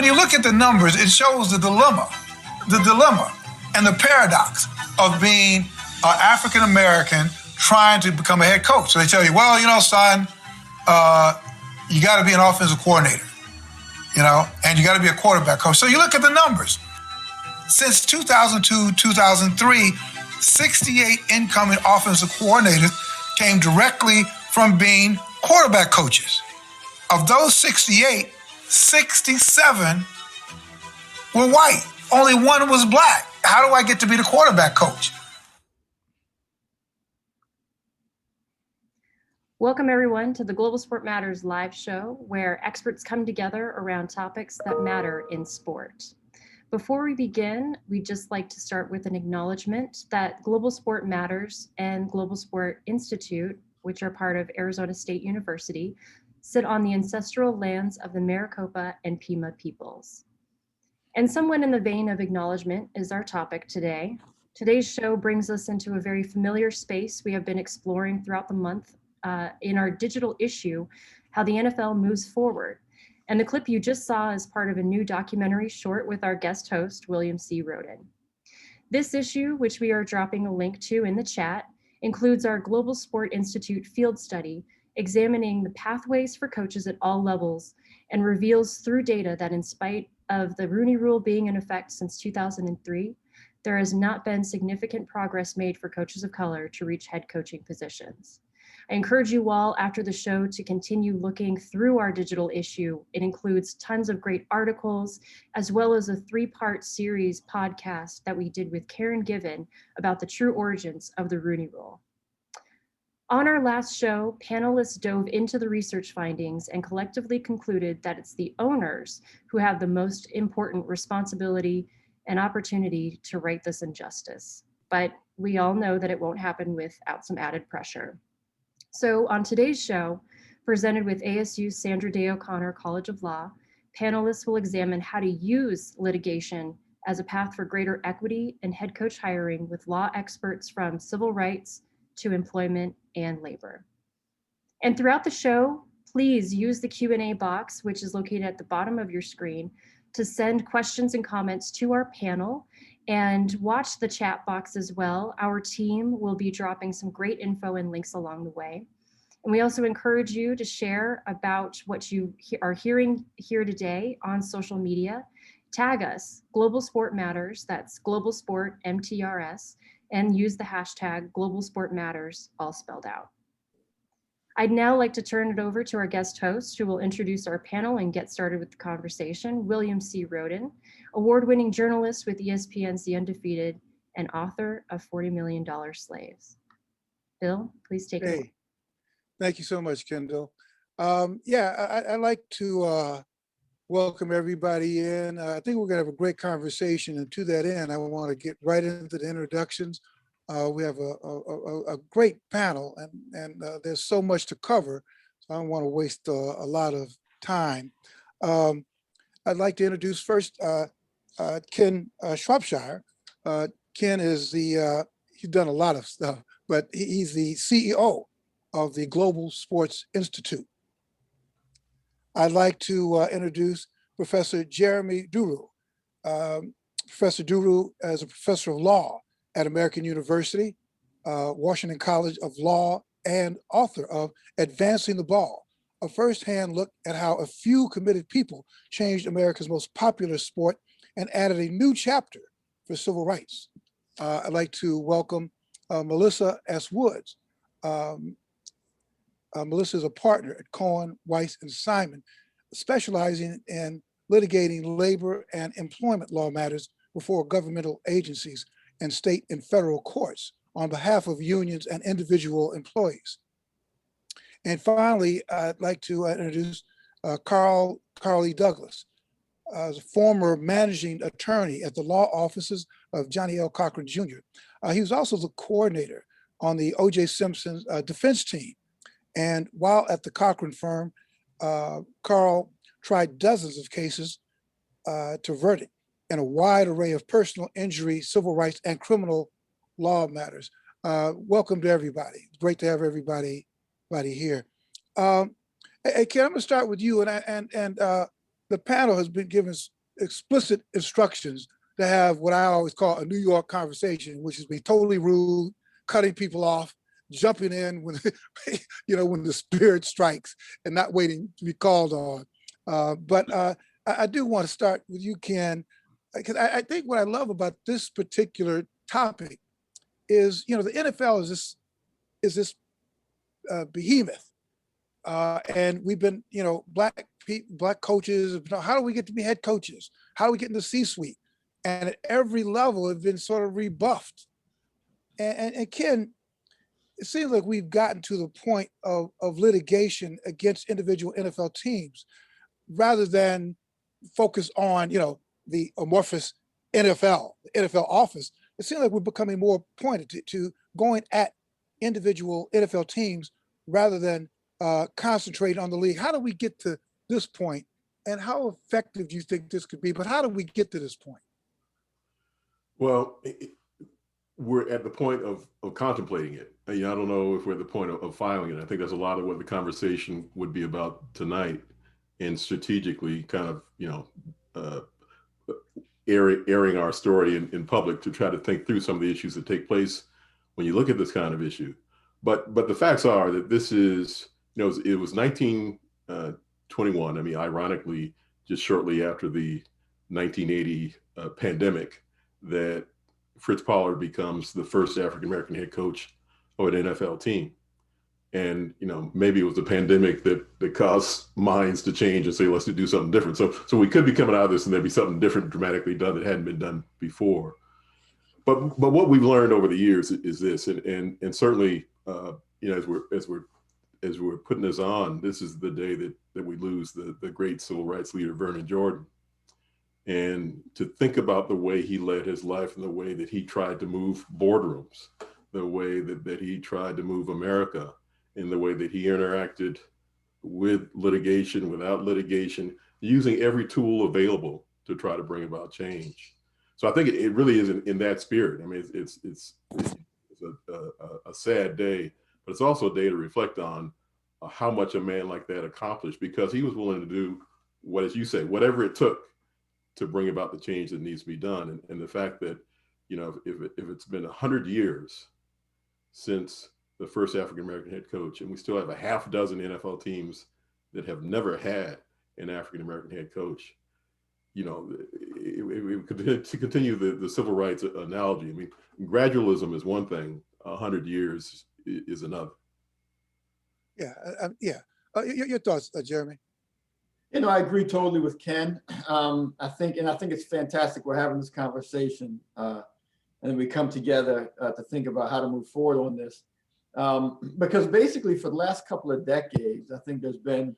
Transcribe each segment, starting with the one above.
When you look at the numbers, it shows the dilemma and the paradox of being African American trying to become a head coach. So they tell you, well, son, you got to be an offensive coordinator, and you got to be a quarterback coach. So you look at the numbers. Since 2002, 2003, 68 incoming offensive coordinators came directly from being quarterback coaches. Of those 68, 67 were white. Only one was black. How do I get to be the quarterback coach? Welcome everyone to the Global Sport Matters live show, where experts come together around topics that matter in sport. Before we begin, we'd just like to start with an acknowledgement that Global Sport Matters and Global Sport Institute, which are part of Arizona State University, sit on the ancestral lands of the Maricopa and Pima peoples. And somewhat in the vein of acknowledgement is our topic today. Today's show brings us into a very familiar space we have been exploring throughout the month in our digital issue, How the NFL Moves Forward. And the clip you just saw is part of a new documentary short with our guest host, William C. Rhoden. This issue, which we are dropping a link to in the chat, includes our Global Sport Institute field study examining the pathways for coaches at all levels, and reveals through data that in spite of the Rooney Rule being in effect since 2003, there has not been significant progress made for coaches of color to reach head coaching positions. I encourage you all after the show to continue looking through our digital issue. It includes tons of great articles, as well as a 3-part series podcast that we did with Karen Given about the true origins of the Rooney Rule. On our last show, panelists dove into the research findings and collectively concluded that it's the owners who have the most important responsibility and opportunity to right this injustice. But we all know that it won't happen without some added pressure. So on today's show, presented with ASU's Sandra Day O'Connor College of Law, panelists will examine how to use litigation as a path for greater equity in head coach hiring with law experts from civil rights to employment and labor. And throughout the show, please use the Q&A box, which is located at the bottom of your screen, to send questions and comments to our panel, and watch the chat box as well. Our team will be dropping some great info and links along the way. And we also encourage you to share about what you are hearing here today on social media. Tag us, Global Sport Matters, that's Global Sport MTRS, and use the hashtag Global Sport Matters, all spelled out. I'd now like to turn it over to our guest host, who will introduce our panel and get started with the conversation, William C. Rhoden, award-winning journalist with ESPN's The Undefeated and author of $40 Million Bill, please take it away. Thank you so much, Kendall. I'd like to welcome everybody in. I think we're gonna have a great conversation, and to that end, I want to get right into the introductions. We have a great panel, and there's so much to cover, so I don't want to waste a lot of time. I'd like to introduce first Ken Shropshire. Ken is he's done a lot of stuff, but he's the CEO of the Global Sports Institute. I'd like to introduce Professor Jeremi Duru. Professor Duru is a professor of law at American University, Washington College of Law, and author of Advancing the Ball, a firsthand look at how a few committed people changed America's most popular sport and added a new chapter for civil rights. I'd like to welcome Melissa S. Woods. Melissa is a partner at Cohen, Weiss, and Simon, specializing in litigating labor and employment law matters before governmental agencies and state and federal courts on behalf of unions and individual employees. And finally, I'd like to introduce Carley Douglas, as a former managing attorney at the law offices of Johnny L. Cochran Jr. He was also the coordinator on the O.J. Simpson defense team. And while at the Cochran firm, Carl tried dozens of cases to verdict in a wide array of personal injury, civil rights, and criminal law matters. Welcome to everybody. It's great to have everybody here. Hey, Ken, I'm gonna start with you, and the panel has been given explicit instructions to have what I always call a New York conversation, which is being totally rude, cutting people off, jumping in when, when the spirit strikes, and not waiting to be called on. But I do want to start with you, Ken, because I think what I love about this particular topic is, the NFL is this behemoth, and we've been, black coaches. How do we get to be head coaches? How do we get in the C-suite? And at every level, have been sort of rebuffed. And Ken, it seems like we've gotten to the point of litigation against individual NFL teams, rather than focus on, the amorphous NFL, the NFL office. It seems like we're becoming more pointed to going at individual NFL teams rather than concentrating on the league. How do we get to this point, and how effective do you think this could be? But how do we get to this point? Well, we're at the point of contemplating it. I don't know if we're at the point of filing it. I think that's a lot of what the conversation would be about tonight, and strategically kind of, airing our story in public to try to think through some of the issues that take place when you look at this kind of issue. But the facts are that this is, it was 1921. I mean, ironically, just shortly after the 1980 pandemic, that Fritz Pollard becomes the first African-American head coach of an NFL team. And, maybe it was the pandemic that caused minds to change and say, let's do something different. So we could be coming out of this and there'd be something different dramatically done that hadn't been done before. But what we've learned over the years is this, and certainly, as we're putting this on, this is the day that we lose the great civil rights leader, Vernon Jordan. And to think about the way he led his life and the way that he tried to move boardrooms, the way that he tried to move America, in the way that he interacted with litigation, without litigation, using every tool available to try to bring about change. So I think it really is in that spirit. I mean, it's a sad day, but it's also a day to reflect on how much a man like that accomplished, because he was willing to do what, as you say, whatever it took to bring about the change that needs to be done. And the fact that, if it's been 100 years since the first African-American head coach, and we still have a half dozen NFL teams that have never had an African-American head coach, to continue the civil rights analogy. I mean, gradualism is one thing, 100 years is another. Yeah. Your thoughts, Jeremi? I agree totally with Ken. I think it's fantastic we're having this conversation, and we come together to think about how to move forward on this. Because basically for the last couple of decades, I think there's been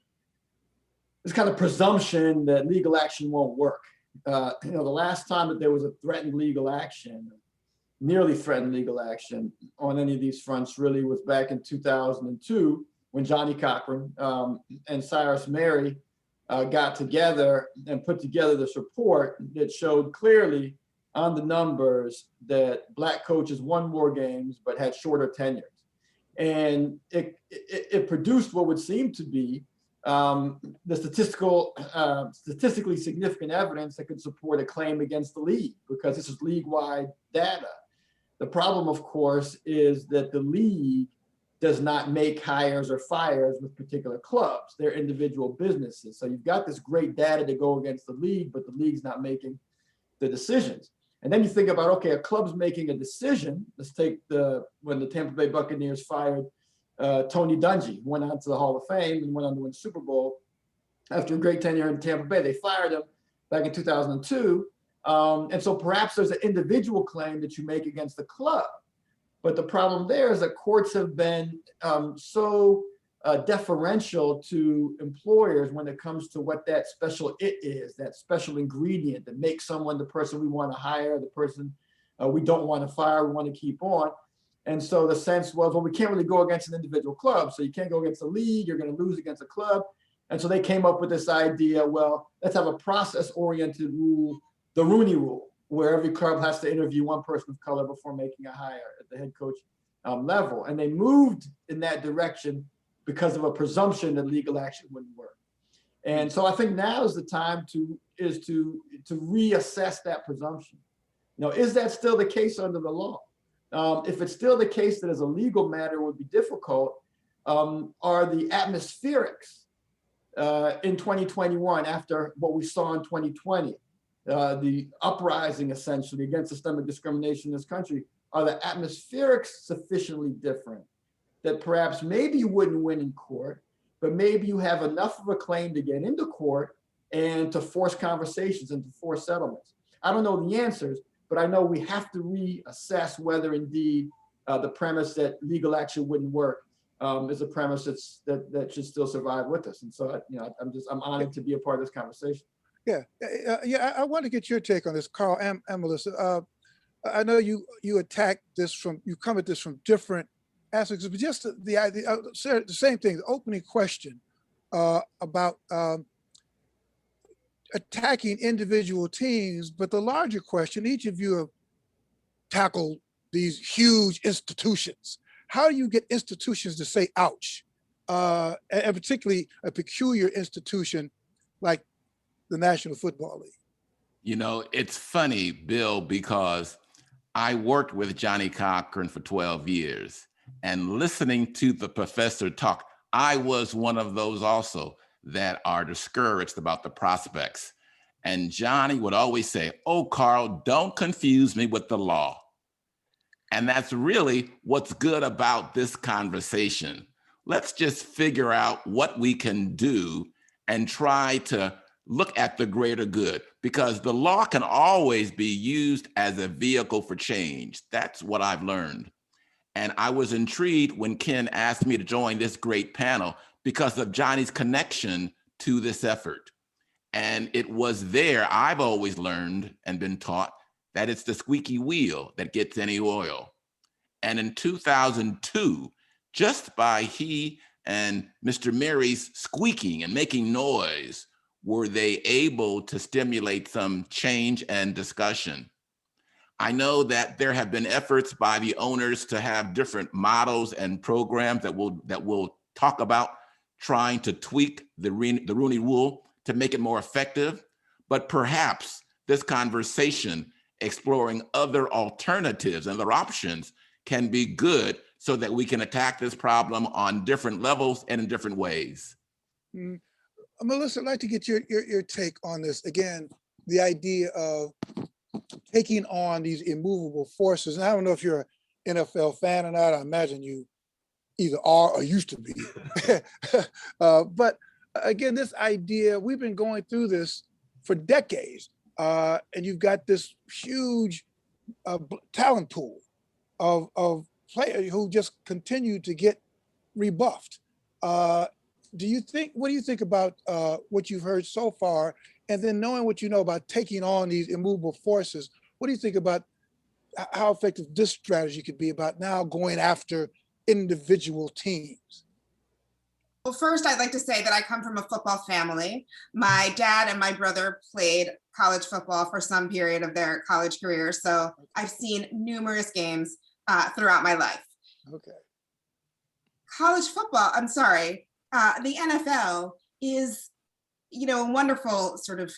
this kind of presumption that legal action won't work. The last time that there was a threatened legal action, nearly threatened legal action on any of these fronts really was back in 2002 when Johnny Cochran and Cyrus Mary got together and put together this report that showed clearly on the numbers that Black coaches won more games but had shorter tenures. And it produced what would seem to be the statistically significant evidence that could support a claim against the league, because this is league-wide data. The problem, of course, is that the league does not make hires or fires with particular clubs. They're individual businesses. So you've got this great data to go against the league, but the league's not making the decisions. And then you think about, okay, a club's making a decision. Let's take when the Tampa Bay Buccaneers fired Tony Dungy, went on to the Hall of Fame and went on to win the Super Bowl after a great tenure in Tampa Bay. They fired him back in 2002. And so perhaps there's an individual claim that you make against the club. But the problem there is that courts have been so deferential to employers when it comes to what that special it is, that special ingredient that makes someone the person we want to hire, the person we don't want to fire, we want to keep on. And so the sense was, well, we can't really go against an individual club. So you can't go against a league, you're going to lose against a club. And so they came up with this idea, well, let's have a process-oriented rule, the Rooney Rule, where every club has to interview one person of color before making a hire at the head coach level. And they moved in that direction because of a presumption that legal action wouldn't work. And so I think now is the time to reassess that presumption. You know, is that still the case under the law? If it's still the case that as a legal matter it would be difficult, are the atmospherics in 2021 after what we saw in 2020, the uprising essentially against systemic discrimination in this country, are the atmospherics sufficiently different that perhaps maybe you wouldn't win in court, but maybe you have enough of a claim to get into court and to force conversations and to force settlements? I don't know the answers, but I know we have to reassess whether indeed the premise that legal action wouldn't work is a premise that should still survive with us. And so, you know, I'm honored to be a part of this conversation. Yeah, I want to get your take on this, Carl and Melissa. I know you attack this you come at this from different aspects, but just the idea, the same thing, the opening question about attacking individual teams, but the larger question, each of you have tackled these huge institutions. How do you get institutions to say ouch? And particularly a peculiar institution like the National Football League. You know, it's funny, Bill, because I worked with Johnny Cochran for 12 years, and listening to the professor talk, I was one of those also that are discouraged about the prospects. And Johnny would always say, "Oh, Carl, don't confuse me with the law." And that's really what's good about this conversation. Let's just figure out what we can do and try to look at the greater good, because the law can always be used as a vehicle for change. That's what I've learned. And I was intrigued when Ken asked me to join this great panel because of Johnny's connection to this effort. And it was there, I've always learned and been taught that it's the squeaky wheel that gets any oil. And in 2002, just by he and Mr. Mary's squeaking and making noise, were they able to stimulate some change and discussion. I know that there have been efforts by the owners to have different models and programs that we'll talk about, trying to tweak the Rooney Rule to make it more effective. But perhaps this conversation exploring other alternatives and other options can be good so that we can attack this problem on different levels and in different ways. Melissa, I'd like to get your take on this. Again, the idea of taking on these immovable forces. And I don't know if you're an NFL fan or not. I imagine you either are or used to be. But again, this idea, we've been going through this for decades. And you've got this huge talent pool of players who just continue to get rebuffed. What do you think about what you've heard so far? And then knowing what you know about taking on these immovable forces, what do you think about how effective this strategy could be about now going after individual teams? Well, first, I'd like to say that I come from a football family. My dad and my brother played college football for some period of their college career. So I've seen numerous games throughout my life. Okay. College football, the NFL is, a wonderful sort of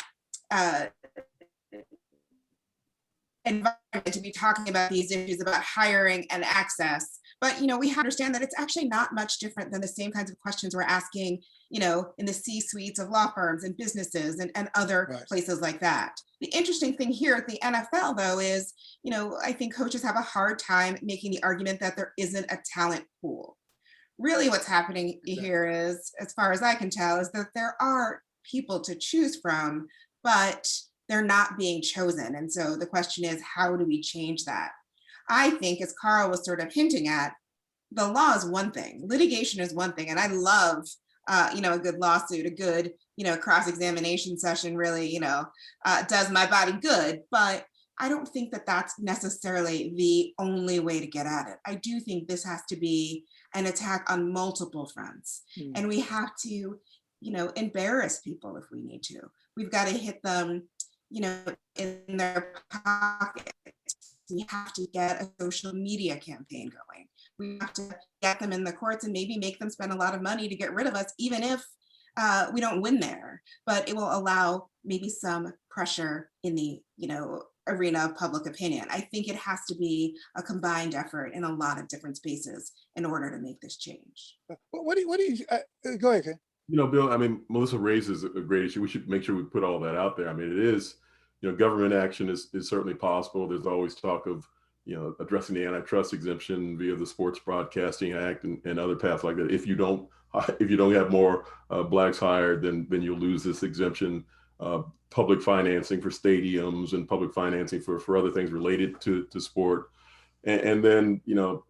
environment to be talking about these issues about hiring and access. But, we have to understand that it's actually not much different than the same kinds of questions we're asking, in the C-suites of law firms and businesses and other places like that. The interesting thing here at the NFL, though, is, I think coaches have a hard time making the argument that there isn't a talent pool. Really what's happening here is, as far as I can tell, is that there are people to choose from, but they're not being chosen. And so the question is, how do we change that? I think, as Carl was sort of hinting at, the law is one thing, litigation is one thing. And I love, a good lawsuit, a good, cross-examination session really, does my body good. But I don't think that that's necessarily the only way to get at it. I do think this has to be an attack on multiple fronts. And we have to, embarrass people if we need to. We've got to hit them, in their pocket. We have to get a social media campaign going. We have to get them in the courts and maybe make them spend a lot of money to get rid of us, even if we don't win there, but it will allow maybe some pressure in the, arena of public opinion. I think it has to be a combined effort in a lot of different spaces in order to make this change. What do you go ahead, Ken. Bill, I mean, Melissa raises a great issue. We should make sure we put all that out there. I mean, it is, government action is certainly possible. There's always talk of, addressing the antitrust exemption via the Sports Broadcasting Act and other paths like that. If you don't have more blacks hired, then you'll lose this exemption. Public financing for stadiums and public financing for other things related to sport. And then,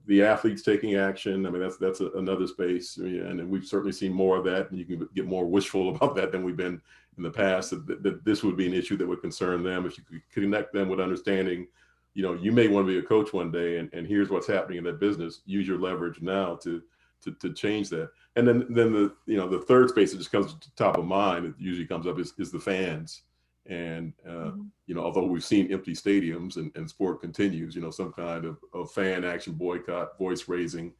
the athletes taking action. I mean, that's another space. And we've certainly seen more of that. And you can get more wishful about that than we've been in the past, that this would be an issue that would concern them. If you could connect them with understanding, you may want to be a coach one day, and here's what's happening in that business. Use your leverage now to change that. And then the third space that just comes to the top of mind, it usually comes up is the fans. And, although we've seen empty stadiums and sport continues, some kind of fan action, boycott, voice raising,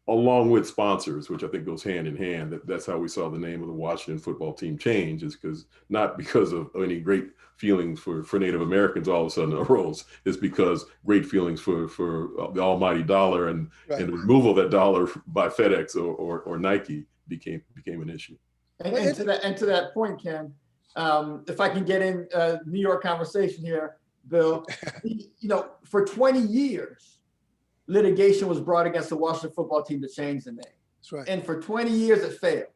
along with sponsors, which I think goes hand in hand. That's how we saw the name of the Washington football team change, is not because of any great feelings for Native Americans all of a sudden arose. It's because great feelings for the almighty dollar and the removal of that dollar by FedEx or Nike became an issue. And to that point, Ken, if I can get in New York conversation here, Bill, for 20 years, litigation was brought against the Washington football team to change the name. That's right. And for 20 years, it failed.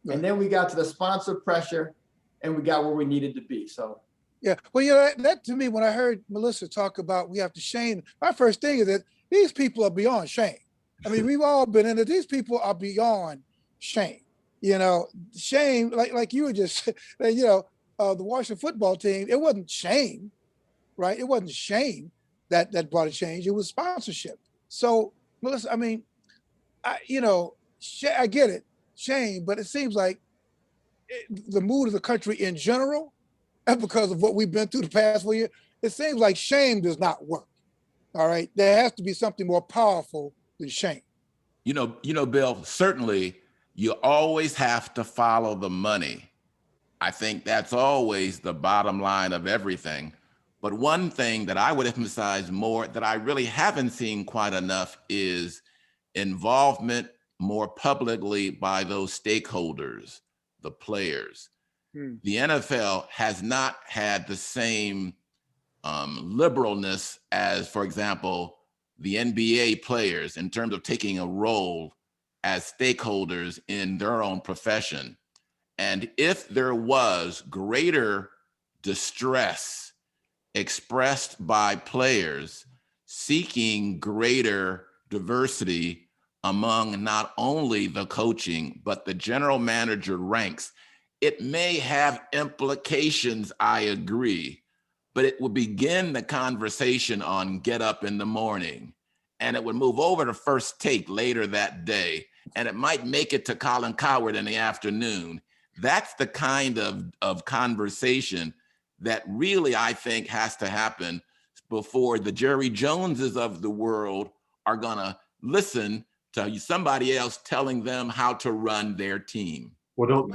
Right. And then we got to the sponsor pressure and we got where we needed to be. So. Yeah, well, that to me, when I heard Melissa talk about we have to shame, my first thing is that these people are beyond shame. I mean, we've all been in it. These people are beyond shame. Shame, like you were just, the Washington football team, it wasn't shame, right? It wasn't shame that brought a change. It was sponsorship. So, Melissa, I mean, I get it, shame, but it seems like the mood of the country in general, and because of what we've been through the past 4 years, it seems like shame does not work. All right, there has to be something more powerful than shame. Bill, certainly you always have to follow the money. I think that's always the bottom line of everything. But one thing that I would emphasize more that I really haven't seen quite enough is involvement more publicly by those stakeholders, the players. The NFL has not had the same liberalness as, for example, the NBA players in terms of taking a role as stakeholders in their own profession. And if there was greater distress expressed by players seeking greater diversity among not only the coaching, but the general manager ranks, it may have implications, I agree, but it would begin the conversation on get up in the morning, and it would move over to First Take later that day, and it might make it to Colin Cowherd in the afternoon. That's the kind of conversation that really, I think, has to happen before the Jerry Joneses of the world are gonna listen to somebody else telling them how to run their team. Well,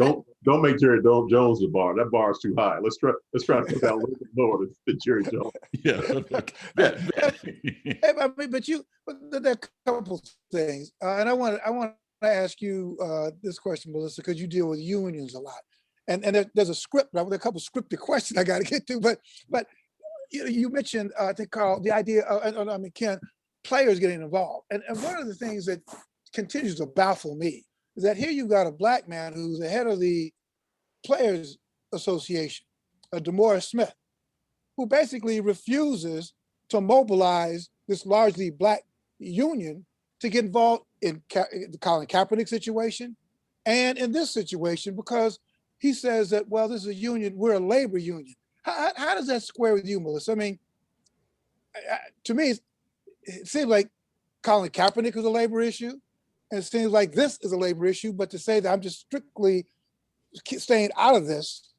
don't make Jerry Jones the bar. That bar is too high. Let's try to put that a little bit lower than Jerry Jones. Yeah. I mean, but there are a couple things, and I want to ask you this question, Melissa, because you deal with unions a lot, and there's a script. There are a couple scripted questions I got to get to, but you mentioned I think Carl the idea of Ken, players getting involved, and one of the things that continues to baffle me is that here you've got a black man who's the head of the Players Association, DeMaurice Smith, who basically refuses to mobilize this largely black union to get involved in the Colin Kaepernick situation and in this situation, because he says that, well, this is a union, we're a labor union. How does that square with you, Melissa? I mean, to me, it seems like Colin Kaepernick is a labor issue, and it seems like this is a labor issue, but to say that I'm just strictly staying out of this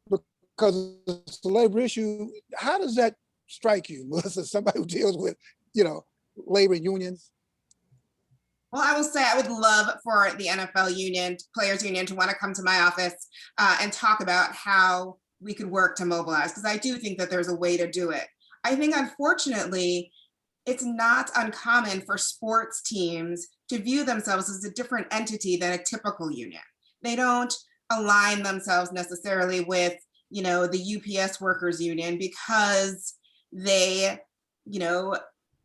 because it's a labor issue, how does that strike you, Melissa, somebody who deals with, labor unions? Well, I will say I would love for the NFL union, players union, to want to come to my office and talk about how we could work to mobilize, because I do think that there's a way to do it. I think, unfortunately, it's not uncommon for sports teams to view themselves as a different entity than a typical union. They don't align themselves necessarily with, you know, the UPS workers union because they, you know,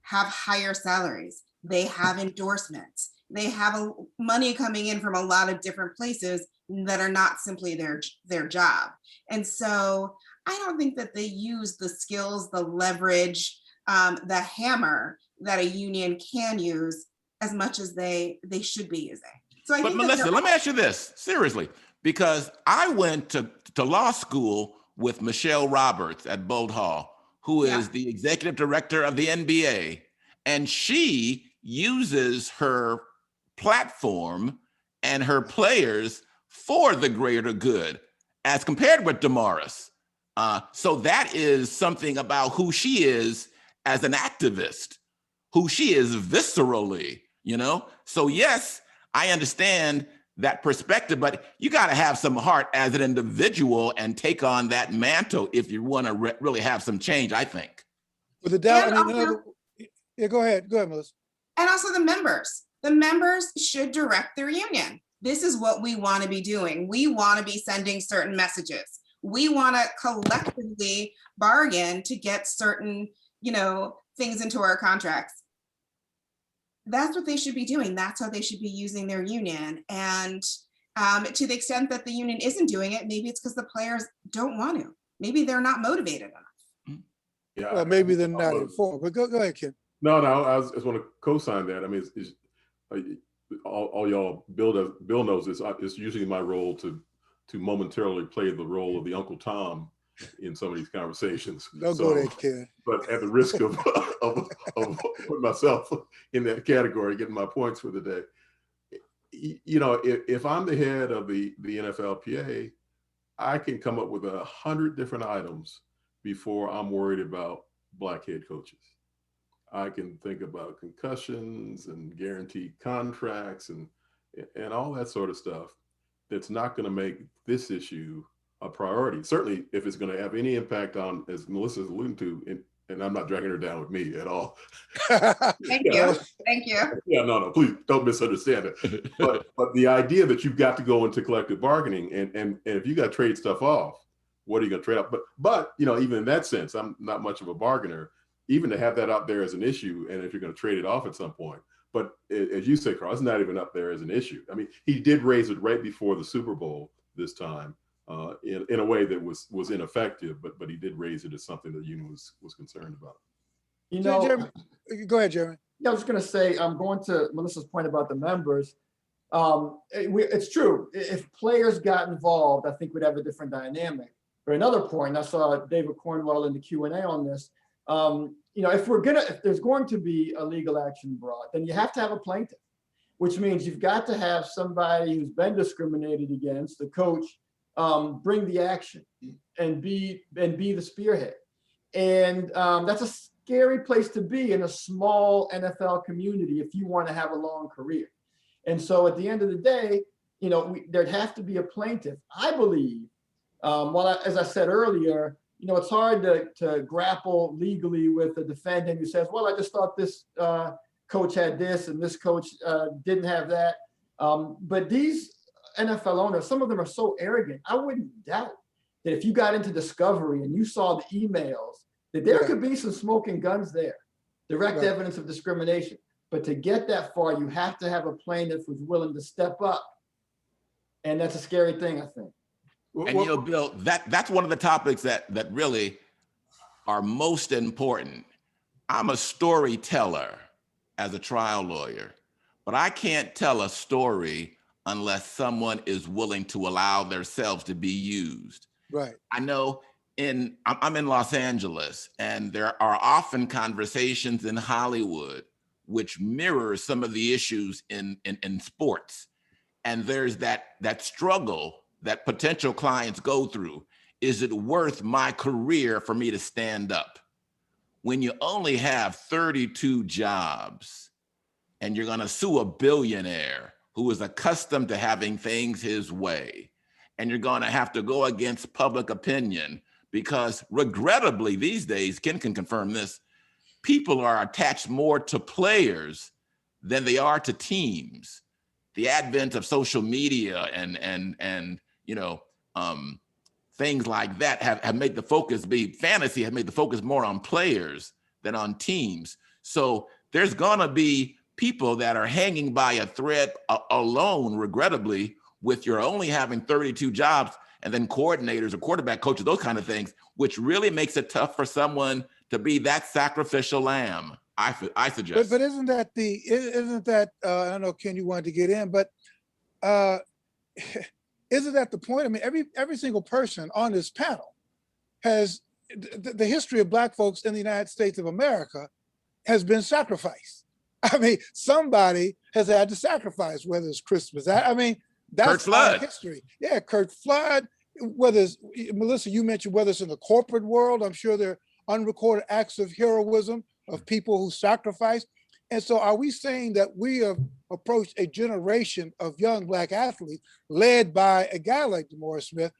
have higher salaries. They have endorsements. They have money coming in from a lot of different places that are not simply their job. And so I don't think that they use the skills, the leverage, the hammer that a union can use as much as they should be using. So I think Melissa, let me ask you this seriously, because I went to law school with Michelle Roberts at Bolt Hall, who is the executive director of the NBA, and she uses her platform and her players for the greater good as compared with Damaris. So that is something about who she is as an activist, who she is viscerally, you know? So yes, I understand that perspective, but you got to have some heart as an individual and take on that mantle if you want to really have some change, I think. With the doubt, yeah, go ahead, Melissa. And also the members should direct their union. This is what we want to be doing. We want to be sending certain messages. We want to collectively bargain to get certain, you know, things into our contracts. That's what they should be doing. That's how they should be using their union. And to the extent that the union isn't doing it, maybe it's because the players don't want to. Maybe they're not motivated enough. Yeah, well, maybe they're not informed. But go ahead, Ken. No, I just want to co-sign that. I mean, all y'all, Bill knows this. It's usually my role to momentarily play the role of the Uncle Tom in some of these conversations. Don't go there, Ken. But at the risk of putting myself in that category, getting my points for the day, you know, if I'm the head of the NFLPA, I can come up with 100 different items before I'm worried about Black head coaches. I can think about concussions and guaranteed contracts and all that sort of stuff that's not going to make this issue a priority. Certainly if it's going to have any impact on, as Melissa's alluding to, and I'm not dragging her down with me at all. Thank you. Yeah, no, please don't misunderstand it. But the idea that you've got to go into collective bargaining and if you got to trade stuff off, what are you going to trade off? But you know, even in that sense, I'm not much of a bargainer, even to have that out there as an issue. And if you're going to trade it off at some point, but as you say, Carl, it's not even up there as an issue. I mean, he did raise it right before the Super Bowl this time. In a way that was ineffective, but he did raise it as something the union was concerned about. You know, Jeremy, go ahead, Jeremy. Yeah, I was going to say, I'm going to Melissa's point about the members. It's true. If players got involved, I think we'd have a different dynamic. But another point, I saw David Cornwell in the Q&A on this. You know, if there's going to be a legal action brought, then you have to have a plaintiff, which means you've got to have somebody who's been discriminated against, the coach, bring the action and be the spearhead. And that's a scary place to be in a small NFL community if you want to have a long career. And so at the end of the day, you know, there'd have to be a plaintiff. I believe, as I said earlier, you know, it's hard to grapple legally with a defendant who says, well, I just thought this coach had this and this coach didn't have that. But these NFL owners, some of them are so arrogant. I wouldn't doubt that if you got into discovery and you saw the emails, that there could be some smoking guns there, direct evidence of discrimination. But to get that far, you have to have a plaintiff who's willing to step up. And that's a scary thing, I think. And you know, Bill, that's one of the topics that really are most important. I'm a storyteller as a trial lawyer, but I can't tell a story unless someone is willing to allow themselves to be used. Right. I know I'm in Los Angeles, and there are often conversations in Hollywood which mirror some of the issues in sports. And there's that struggle that potential clients go through. Is it worth my career for me to stand up? When you only have 32 jobs and you're going to sue a billionaire who is accustomed to having things his way. And you're going to have to go against public opinion because regrettably these days, Ken can confirm this, people are attached more to players than they are to teams. The advent of social media and things like that have made the focus fantasy has made the focus more on players than on teams. So there's gonna be people that are hanging by a thread alone, regrettably, with your only having 32 jobs and then coordinators or quarterback coaches, those kind of things, which really makes it tough for someone to be that sacrificial lamb. I suggest. But isn't that I don't know, Ken, you wanted to get in, but isn't that the point? I mean, every single person on this panel has the history of Black folks in the United States of America has been sacrificed. I mean, somebody has had to sacrifice, whether it's Christmas. I mean, that's our history. Yeah, Kurt Flood, whether it's, Melissa, you mentioned whether it's in the corporate world, I'm sure there are unrecorded acts of heroism of people who sacrifice. And so are we saying that we have approached a generation of young Black athletes led by a guy like DeMaurice Smith,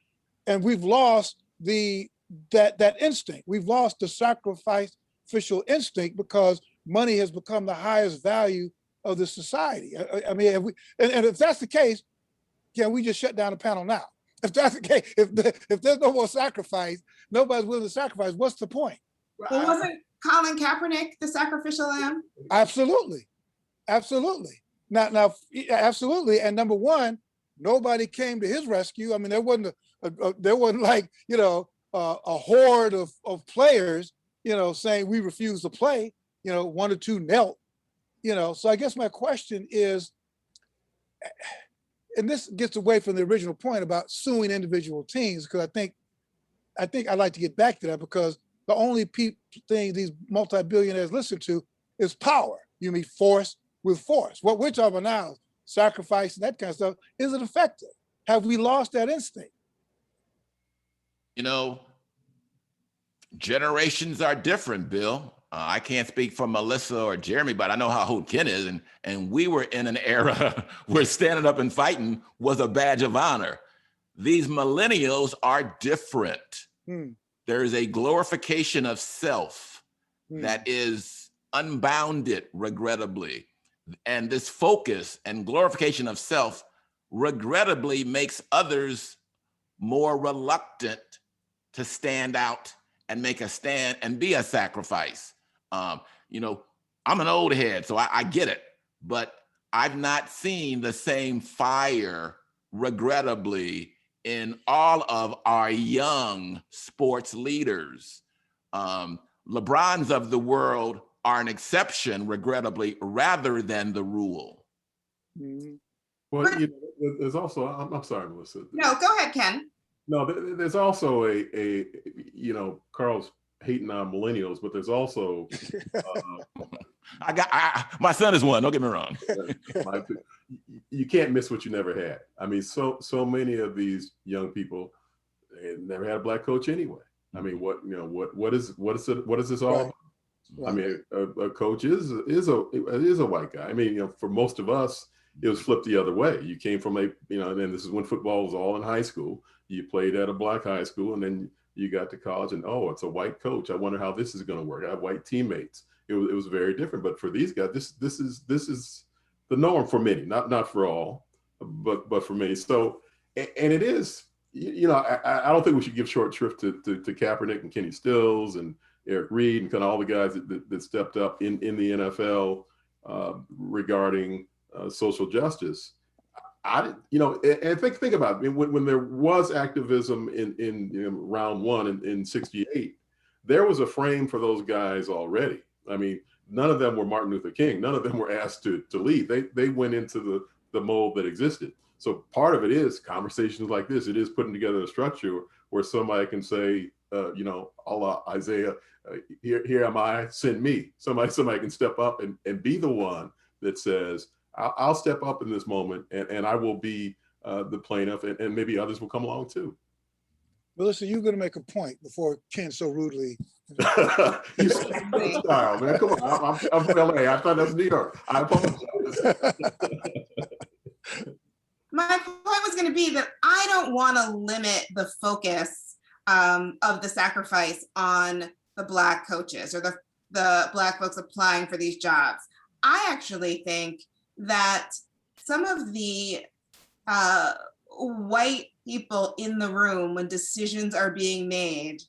and we've lost that instinct. We've lost the sacrificial instinct because money has become the highest value of the society. I mean, if that's the case, can we just shut down the panel now? If that's the case, if there's no more sacrifice, nobody's willing to sacrifice, what's the point? Well, wasn't Colin Kaepernick the sacrificial lamb? Absolutely. Now, absolutely. And number one, nobody came to his rescue. I mean, there wasn't like, a horde of players, saying we refuse to play, one or two knelt, So I guess my question is, and this gets away from the original point about suing individual teams, because I think I'd like to get back to that, because the only thing these multi-billionaires listen to is power. You mean force with force. What we're talking about now is sacrifice and that kind of stuff. Is it effective? Have we lost that instinct? Generations are different, Bill. I can't speak for Melissa or Jeremi, but I know how old Ken is. And we were in an era where standing up and fighting was a badge of honor. These millennials are different. There is a glorification of self that is unbounded, regrettably. And this focus and glorification of self, regrettably, makes others more reluctant to stand out and make a stand and be a sacrifice. I'm an old head, so I get it, but I've not seen the same fire, regrettably, in all of our young sports leaders. LeBrons of the world are an exception, regrettably, rather than the rule. Well, there's also, I'm sorry, Melissa. No, go ahead, Ken. No, there's also Carl's hating on millennials, but there's also my son is one, don't get me wrong. You can't miss what you never had. I mean, so many of these young people never had a Black coach anyway. I mean, what is this all about? I mean, a coach is a white guy. I mean, for most of us, it was flipped the other way. You came from and this is when football was all in high school. You played at a Black high school, and then you got to college, and it's a white coach. I wonder how this is going to work. I have white teammates. It was very different. But for these guys, this is the norm for many, not for all, but for many. So, and it is. I don't think we should give short shrift to Kaepernick and Kenny Stills and Eric Reed and kind of all the guys that stepped up in the NFL regarding social justice. And think about it. When there was activism in round one in '68, there was a frame for those guys already. I mean, none of them were Martin Luther King. None of them were asked to leave. They went into the mold that existed. So part of it is conversations like this. It is putting together a structure where somebody can say, Allah, Isaiah, here am I, send me. Somebody can step up and be the one that says, I'll step up in this moment and I will be the plaintiff, and maybe others will come along too. Melissa, you're going to make a point before Ken so rudely You said style, man. Come on, I'm from LA. I thought that's New York. I apologize. My point was going to be that I don't want to limit the focus of the sacrifice on the Black coaches or the Black folks applying for these jobs. I actually think that some of the white people in the room, when decisions are being made,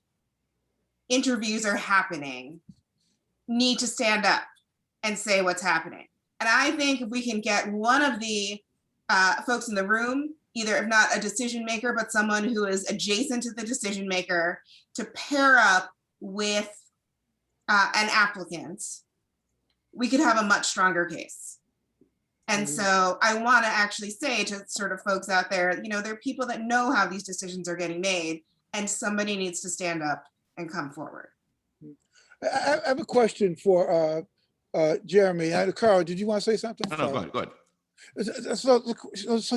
interviews are happening, need to stand up and say what's happening. And I think if we can get one of the folks in the room, either if not a decision maker, but someone who is adjacent to the decision maker, to pair up with an applicant, we could have a much stronger case. And so I want to actually say to sort of folks out there, you know, there are people that know how these decisions are getting made, and somebody needs to stand up and come forward. I have a question for Jeremi. Carl, did you want to say something? No, go ahead. So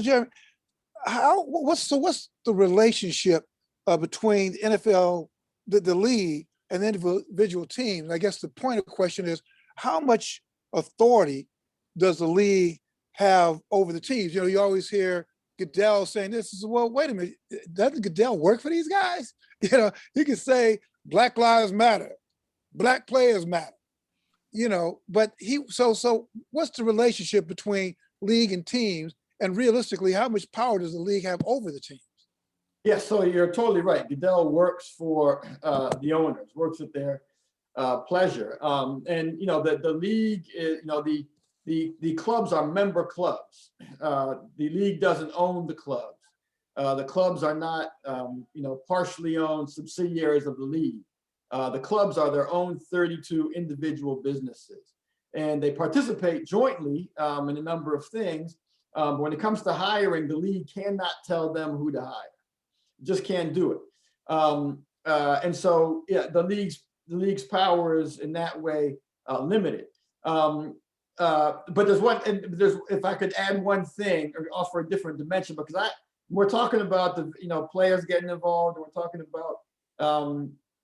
Jeremi, what's the relationship between the NFL, the league, and the individual teams? I guess the point of the question is, how much authority does the league have over the teams? You know, you always hear Goodell saying this is, well, wait a minute, doesn't Goodell work for these guys? You know, he can say Black Lives Matter, Black players matter, you know, but so what's the relationship between league and teams? And realistically, how much power does the league have over the teams? Yes, so you're totally right. Goodell works for the owners, works at their pleasure. And, you know, the league is, you know, the clubs are member clubs. The league doesn't own the clubs. The clubs are not, you know, partially owned subsidiaries of the league. The clubs are their own 32 individual businesses, and they participate jointly in a number of things. When it comes to hiring, the league cannot tell them who to hire. Just can't do it. And so, yeah, the league's power is in that way limited. But if I could add one thing or offer a different dimension, because we're talking about the, you know, players getting involved, and we're talking about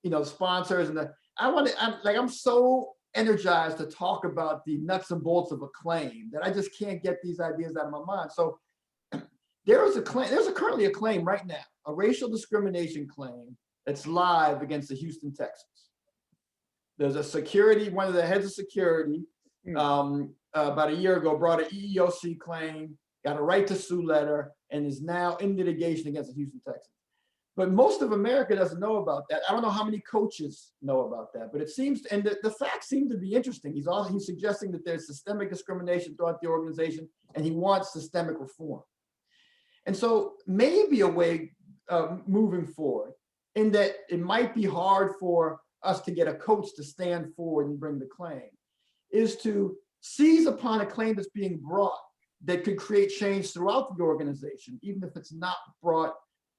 you know, sponsors, and I'm so energized to talk about the nuts and bolts of a claim that I just can't get these ideas out of my mind. So there's currently a claim right now, a racial discrimination claim that's live against the Houston Texans. There's one of the heads of security about a year ago brought an EEOC claim, got a right to sue letter, and is now in litigation against the Houston Texans. But most of America doesn't know about that. I don't know how many coaches know about that, but it seems, and the facts seem to be interesting. He's suggesting that there's systemic discrimination throughout the organization, and he wants systemic reform. And so maybe a way moving forward, in that it might be hard for us to get a coach to stand forward and bring the claim, is to seize upon a claim that's being brought that could create change throughout the organization, even if it's not brought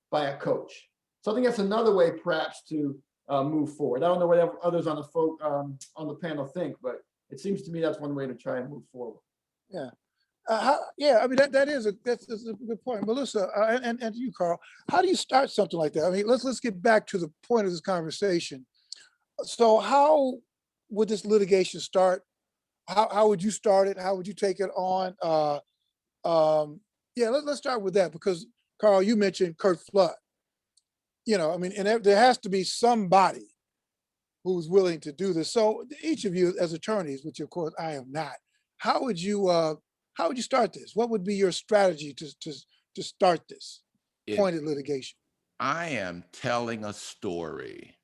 by a coach. So I think that's another way perhaps to move forward. I don't know what others on the panel think, but it seems to me that's one way to try and move forward. Yeah. Yeah, I mean, that's a good point. Melissa, and you, Carl, how do you start something like that? I mean, let's get back to the point of this conversation. So how would this litigation start? How would you start it? How would you take it on? Yeah, let's start with that, because Carl, you mentioned Curt Flood. You know, I mean, and there has to be somebody who's willing to do this. So each of you as attorneys, which of course I am not, how would you start this? What would be your strategy to start this pointed litigation? I am telling a story.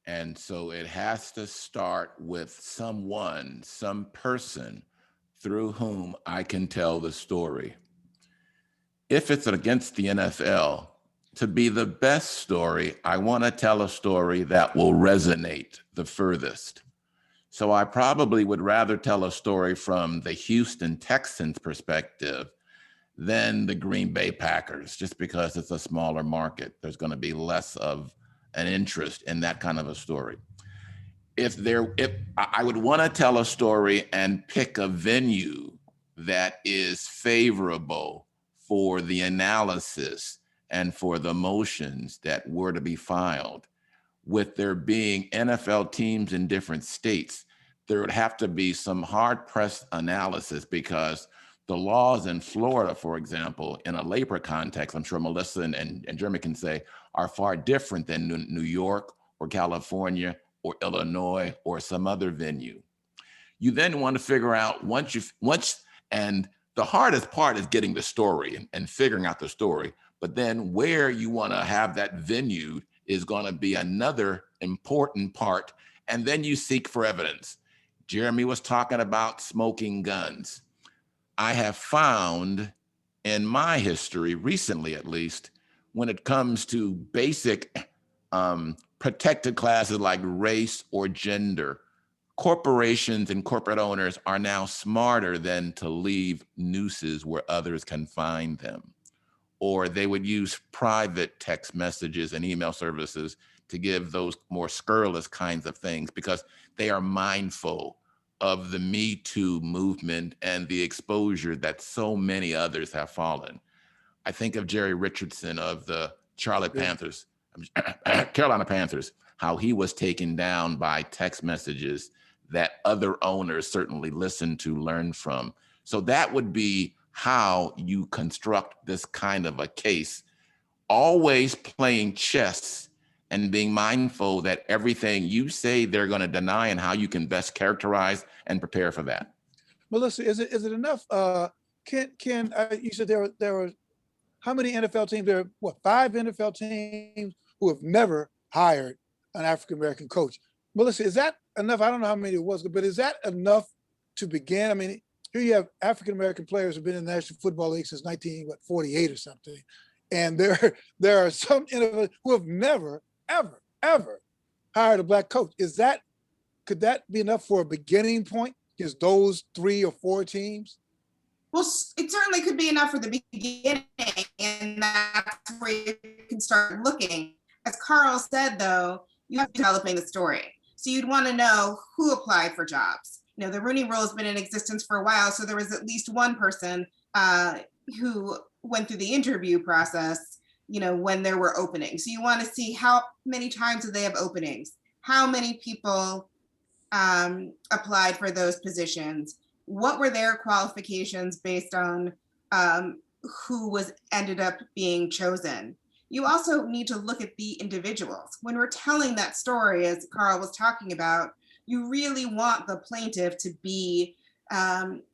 And so it has to start with some person through whom I can tell the story. If it's against the NFL, to be the best story, I want to tell a story that will resonate the furthest. So I probably would rather tell a story from the Houston Texans perspective than the Green Bay Packers, just because it's a smaller market. There's going to be less of an interest in that kind of a story. If I would want to tell a story and pick a venue that is favorable for the analysis and for the motions that were to be filed, with there being NFL teams in different states, there would have to be some hard-pressed analysis, because the laws in Florida, for example, in a labor context, I'm sure Melissa and Jeremy can say, are far different than New York or California or Illinois or some other venue. You then want to figure out and the hardest part is getting the story and figuring out the story, but then where you want to have that venue is going to be another important part. And then you seek for evidence. Jeremy was talking about smoking guns. I have found in my history, recently at least, when it comes to basic protected classes like race or gender, corporations and corporate owners are now smarter than to leave nooses where others can find them. Or they would use private text messages and email services to give those more scurrilous kinds of things, because they are mindful of the Me Too movement and the exposure that so many others have fallen. I think of Jerry Richardson of the Carolina Panthers, how he was taken down by text messages that other owners certainly listened to, learn from. So that would be how you construct this kind of a case, always playing chess and being mindful that everything you say they're going to deny, and how you can best characterize and prepare for that. Melissa, is it enough? You said there were how many NFL teams? There are 5 NFL teams who have never hired an African-American coach. Melissa, is that enough? I don't know how many it was, but is that enough to begin? I mean, here you have African-American players who've been in the National Football League since 1948 or something. And there are some NFL who have never, ever hired a Black coach. Could that be enough for a beginning point? Is those 3 or 4 teams? Well, it certainly could be enough for the beginning, and that's where you can start looking. As Carl said, though, you have to be developing the story. So you'd want to know who applied for jobs. You know, the Rooney Rule has been in existence for a while, so there was at least one person who went through the interview process, you know, when there were openings. So you want to see how many times did they have openings, how many people applied for those positions, what were their qualifications based on who ended up being chosen. You also need to look at the individuals. When we're telling that story, as Carl was talking about, you really want the plaintiff to be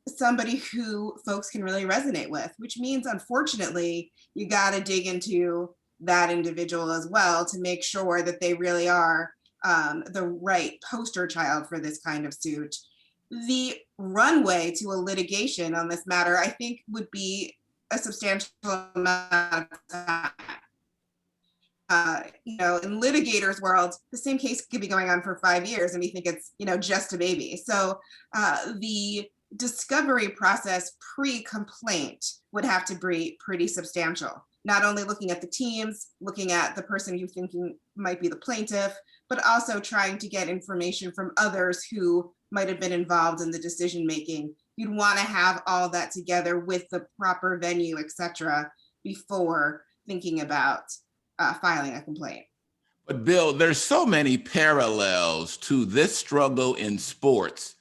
somebody who folks can really resonate with, which means, unfortunately, you got to dig into that individual as well to make sure that they really are the right poster child for this kind of suit. The runway to a litigation on this matter, I think, would be a substantial amount of time. You know, in litigators' world, the same case could be going on for 5 years, and we think it's, you know, just a baby. So the discovery process pre-complaint would have to be pretty substantial. Not only looking at the teams, looking at the person you think might be the plaintiff, but also trying to get information from others who might have been involved in the decision making. You'd want to have all that together with the proper venue, et cetera, before thinking about filing a complaint. But Bill, there's so many parallels to this struggle in sports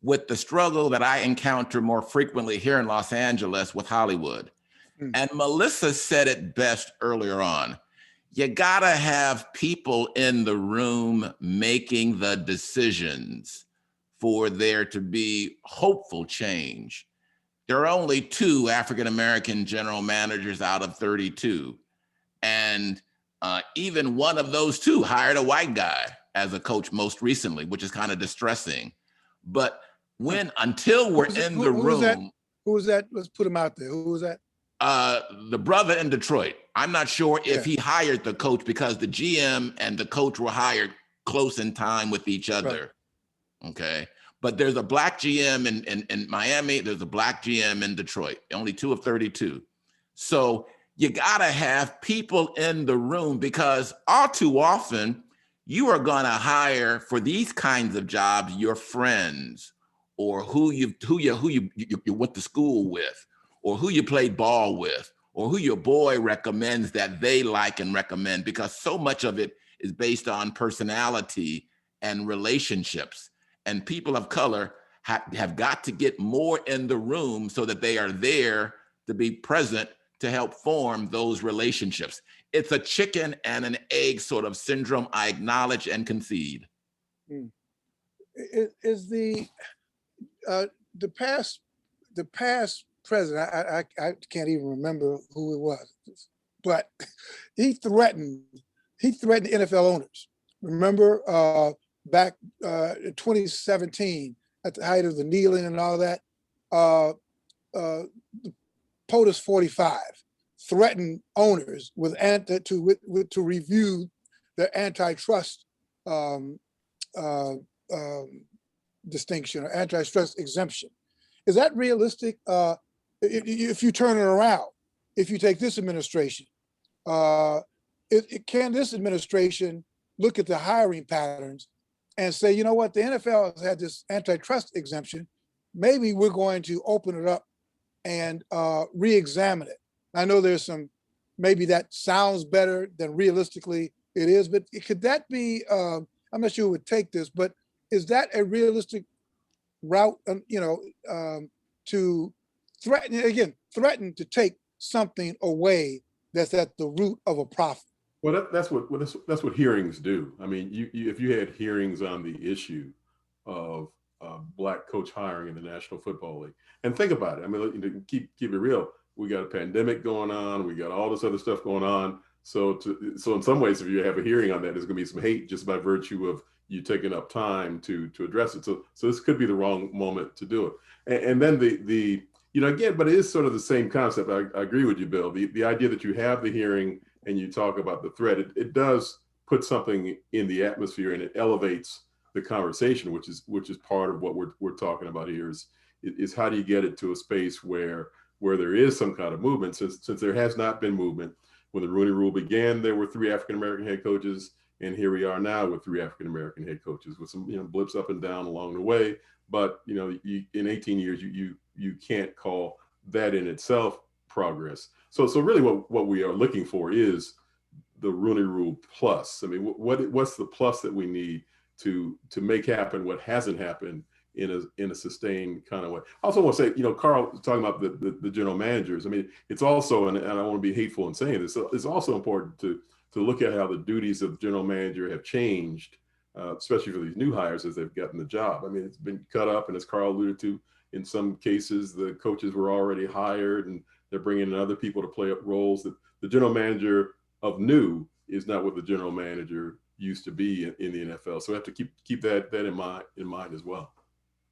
with the struggle that I encounter more frequently here in Los Angeles with Hollywood. And Melissa said it best earlier on. You gotta have people in the room making the decisions for there to be hopeful change. There are only 2 African-American general managers out of 32. And even one of those 2 hired a white guy as a coach most recently, which is kind of distressing. But until we're in the room. Who was that? Let's put him out there. Who was that? The brother in Detroit. I'm not sure if he hired the coach, because the GM and the coach were hired close in time with each other. Right. Okay. But there's a Black GM in Miami. There's a Black GM in Detroit. Only 2 of 32. So you gotta have people in the room, because all too often you are gonna hire for these kinds of jobs your friends, or who you went to school with, or who you played ball with, or who your boy recommends that they like and recommend, because so much of it is based on personality and relationships. And people of color have got to get more in the room so that they are there to be present to help form those relationships. It's a chicken and an egg sort of syndrome. I acknowledge and concede. Is the past president, I can't even remember who it was, but he threatened NFL owners. Remember back in 2017, at the height of the kneeling and all that, POTUS 45 threatened owners with to review their antitrust distinction or antitrust exemption. Is that realistic? If you turn it around, if you take this administration, can this administration look at the hiring patterns and say, you know what, the NFL has had this antitrust exemption, maybe we're going to open it up and re-examine it. I know there's some, maybe that sounds better than realistically it is, but could that be, I'm not sure who would take this, but is that a realistic route, to threaten to take something away that's at the root of a profit? Well, that's what hearings do. I mean, if you had hearings on the issue of Black coach hiring in the National Football League, and think about it. I mean, keep it real. We got a pandemic going on. We got all this other stuff going on. So in some ways, if you have a hearing on that, there's going to be some hate just by virtue of you taking up time to address it. So this could be the wrong moment to do it. And then again, but it is sort of the same concept. I agree with you, Bill. The idea that you have the hearing and you talk about the threat, it does put something in the atmosphere and it elevates the conversation, which is part of what we're talking about here is how do you get it to a space where there is some kind of movement, since there has not been movement. When the Rooney Rule began, there were 3 African-American head coaches, and here we are now with 3 African-American head coaches with some blips up and down along the way. But in 18 years, you can't call that in itself progress. So really what we are looking for is the Rooney Rule plus. I mean, what's the plus that we need to make happen what hasn't happened in a sustained kind of way? I also want to say, Carl was talking about the general managers. I mean, it's also, and I don't want to be hateful in saying this, it's also important to look at how the duties of general manager have changed, especially for these new hires as they've gotten the job. I mean, it's been cut up, and as Carl alluded to, in some cases, the coaches were already hired and they're bringing in other people to play up roles that the general manager of new is not what the general manager used to be in the NFL. So we have to keep that in mind as well.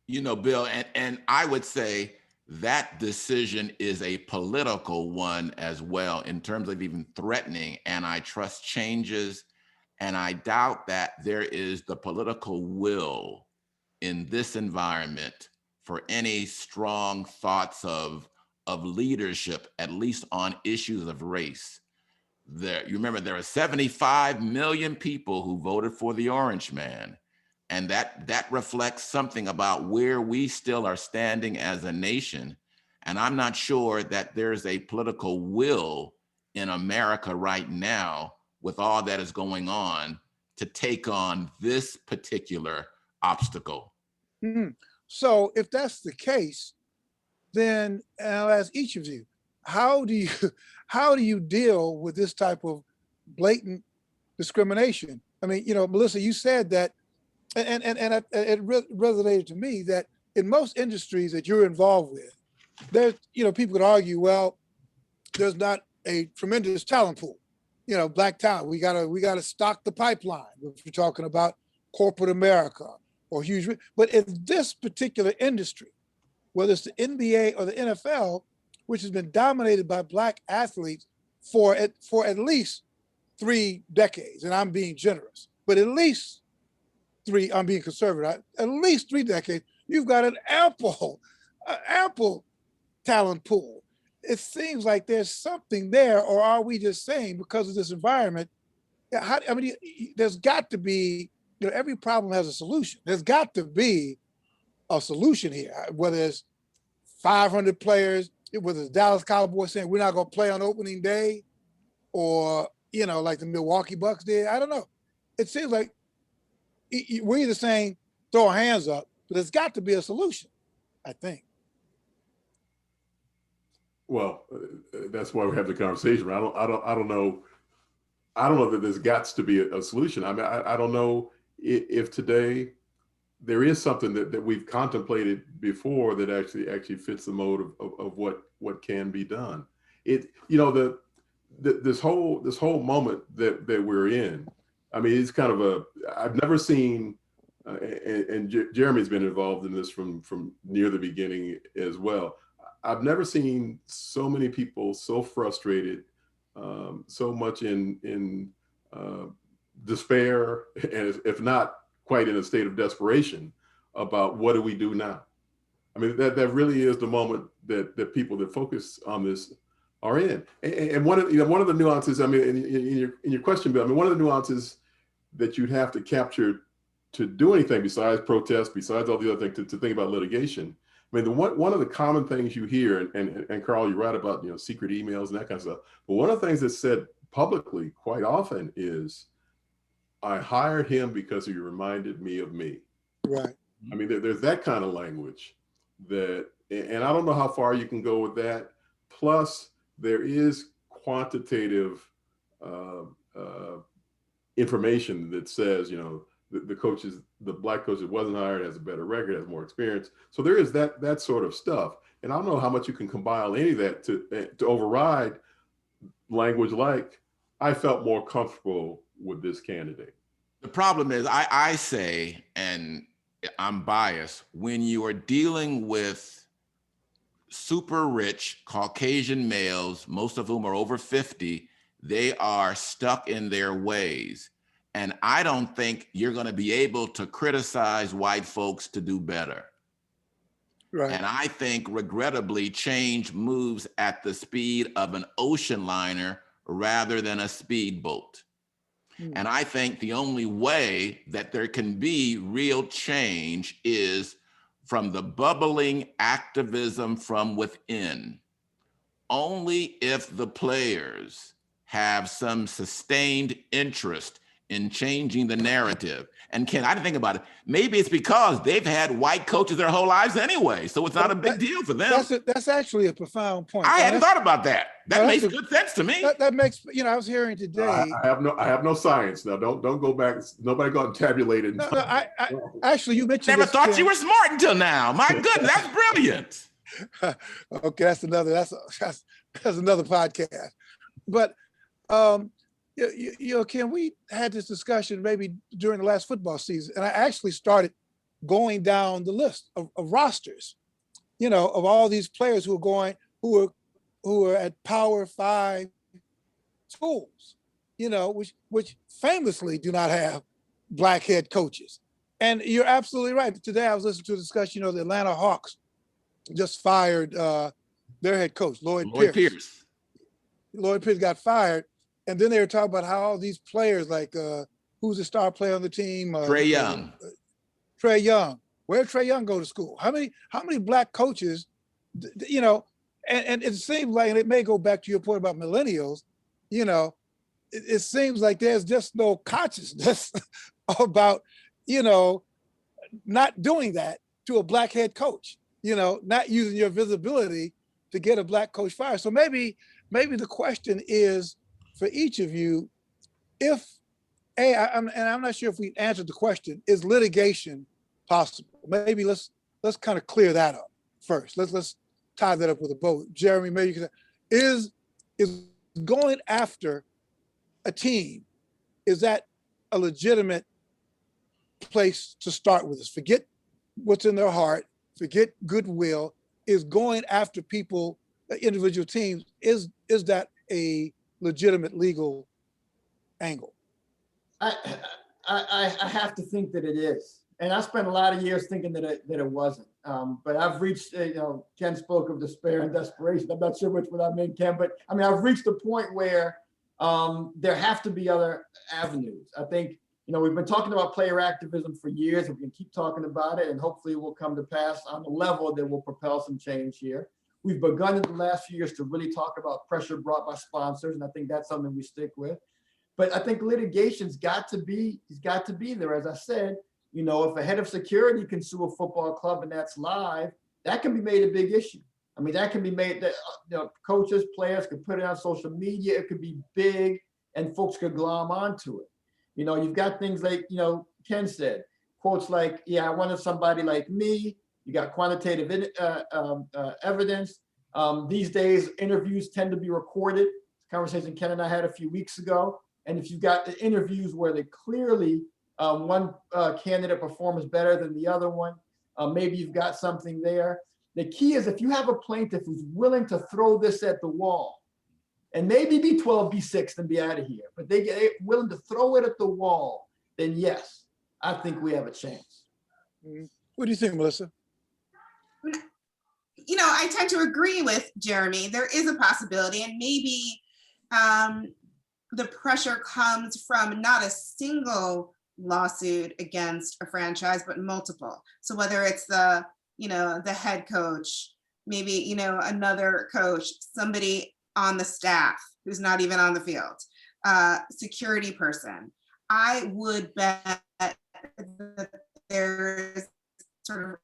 Bill, and I would say that decision is a political one as well in terms of even threatening antitrust changes. And I doubt that there is the political will in this environment for any strong thoughts of leadership, at least on issues of race. You remember there are 75 million people who voted for the Orange Man. And that reflects something about where we still are standing as a nation. And I'm not sure that there's a political will in America right now with all that is going on to take on this particular obstacle. Mm-hmm. So if that's the case, then I'll ask each of you, how do you deal with this type of blatant discrimination? I mean, Melissa, you said that, and it resonated to me that in most industries that you're involved with, there's, people could argue, well, there's not a tremendous talent pool, Black talent. We gotta stock the pipeline if we're talking about corporate America or huge. But in this particular industry, whether it's the NBA or the NFL, which has been dominated by Black athletes for at least 3 decades, and I'm being generous, but at least 3, I'm being conservative, at least 3 decades, you've got an ample talent pool. It seems like there's something there, or are we just saying because of this environment? There's got to be, every problem has a solution. There's got to be a solution here, whether it's 500 players, it was the Dallas Cowboys saying we're not going to play on opening day, or, you know, like the Milwaukee Bucks did. I don't know. It seems like we're either saying throw our hands up, but there's got to be a solution, I think. Well, that's why we have the conversation. I don't know. I don't know that there's got to be a solution. I mean, I don't know if today there is something that we've contemplated before that actually fits the mode of what can be done. It, you know, this whole moment that we're in. I mean, it's kind of I've never seen, and Jeremy's been involved in this from near the beginning as well. I've never seen so many people so frustrated, so much in despair, and if not quite in a state of desperation about what do we do now. I mean, that really is the moment that people that focus on this are in. And one of the nuances, I mean, in your question, Bill, I mean, one of the nuances that you'd have to capture to do anything besides protest, besides all the other things, to think about litigation. I mean, one of the common things you hear, and Carl, you're right about, you know, secret emails and that kind of stuff. But one of the things that's said publicly quite often is, I hired him because he reminded me of me. Right. I mean, there's that kind of language that, and I don't know how far you can go with that. Plus, there is quantitative information that says, you know, the coaches, the black coach that wasn't hired has a better record, has more experience. So there is that sort of stuff. And I don't know how much you can compile any of that to override language like, I felt more comfortable with this candidate. The problem is, I say, and I'm biased, when you are dealing with super rich Caucasian males, most of whom are over 50, they are stuck in their ways. And I don't think you're going to be able to criticize white folks to do better. Right. And I think, regrettably, change moves at the speed of an ocean liner rather than a speedboat. And I think the only way that there can be real change is from the bubbling activism from within. Only if the players have some sustained interest in changing the narrative. And Ken, I didn't think about it. Maybe it's because they've had white coaches their whole lives anyway, so it's not a big deal for them. That's actually a profound point. I hadn't thought about that. That makes good sense to me. That makes, you know, I was hearing today. I have no science now. Don't go back. Nobody go out and tabulate it. No, I actually, you mentioned. Never thought you were smart until now. My goodness, that's brilliant. Okay, that's another podcast. But you know, Ken, we had this discussion maybe during the last football season, and I actually started going down the list of rosters, you know, of all these players who are at Power 5 schools, you know, which famously do not have black head coaches. And you're absolutely right. Today I was listening to a discussion, you know, the Atlanta Hawks just fired their head coach, Lloyd Pierce. Lloyd Pierce got fired. And then they were talking about how all these players, like who's the star player on the team? Trae Young. Trae Young. Where did Trae Young go to school? How many black coaches, you know, and it seems like, and it may go back to your point about millennials, you know, it seems like there's just no consciousness about, you know, not doing that to a black head coach, you know, not using your visibility to get a black coach fired. So maybe the question is, for each of you, if and I'm not sure if we answered the question, is litigation possible? Maybe let's kind of clear that up first. Let's tie that up with a bow. Jeremi, maybe you can. Is going after a team, is that a legitimate place to start with? Us forget what's in their heart, forget goodwill. Is going after people, individual teams, is that a legitimate legal angle? I have to think that it is, and I spent a lot of years thinking that it wasn't. But I've reached, you know, Ken spoke of despair and desperation. I'm not sure which one I mean, Ken, but I mean, I've reached a point where there have to be other avenues. I think, you know, we've been talking about player activism for years, and we can keep talking about it, and hopefully it will come to pass on a level that will propel some change here. We've begun in the last few years to really talk about pressure brought by sponsors, and I think that's something we stick with. But I think litigation's got to be there. As I said, you know, if a head of security can sue a football club and that's live, that can be made a big issue. I mean, that can be made that, you know, coaches, players could put it on social media. It could be big and folks could glom onto it. You know, you've got things like, you know, Ken said, quotes like, yeah, I wanted somebody like me. You got quantitative evidence. These days, interviews tend to be recorded. Conversation Ken and I had a few weeks ago. And if you've got the interviews where they clearly one candidate performs better than the other one, maybe you've got something there. The key is if you have a plaintiff who's willing to throw this at the wall and maybe be 12, be 6 and be out of here, but they're willing to throw it at the wall, then yes, I think we have a chance. What do you think, Melissa? You know, I tend to agree with Jeremi. There is a possibility, and maybe the pressure comes from not a single lawsuit against a franchise, but multiple. So whether it's the, you know, the head coach, maybe, you know, another coach, somebody on the staff who's not even on the field, security person, I would bet that there's sort of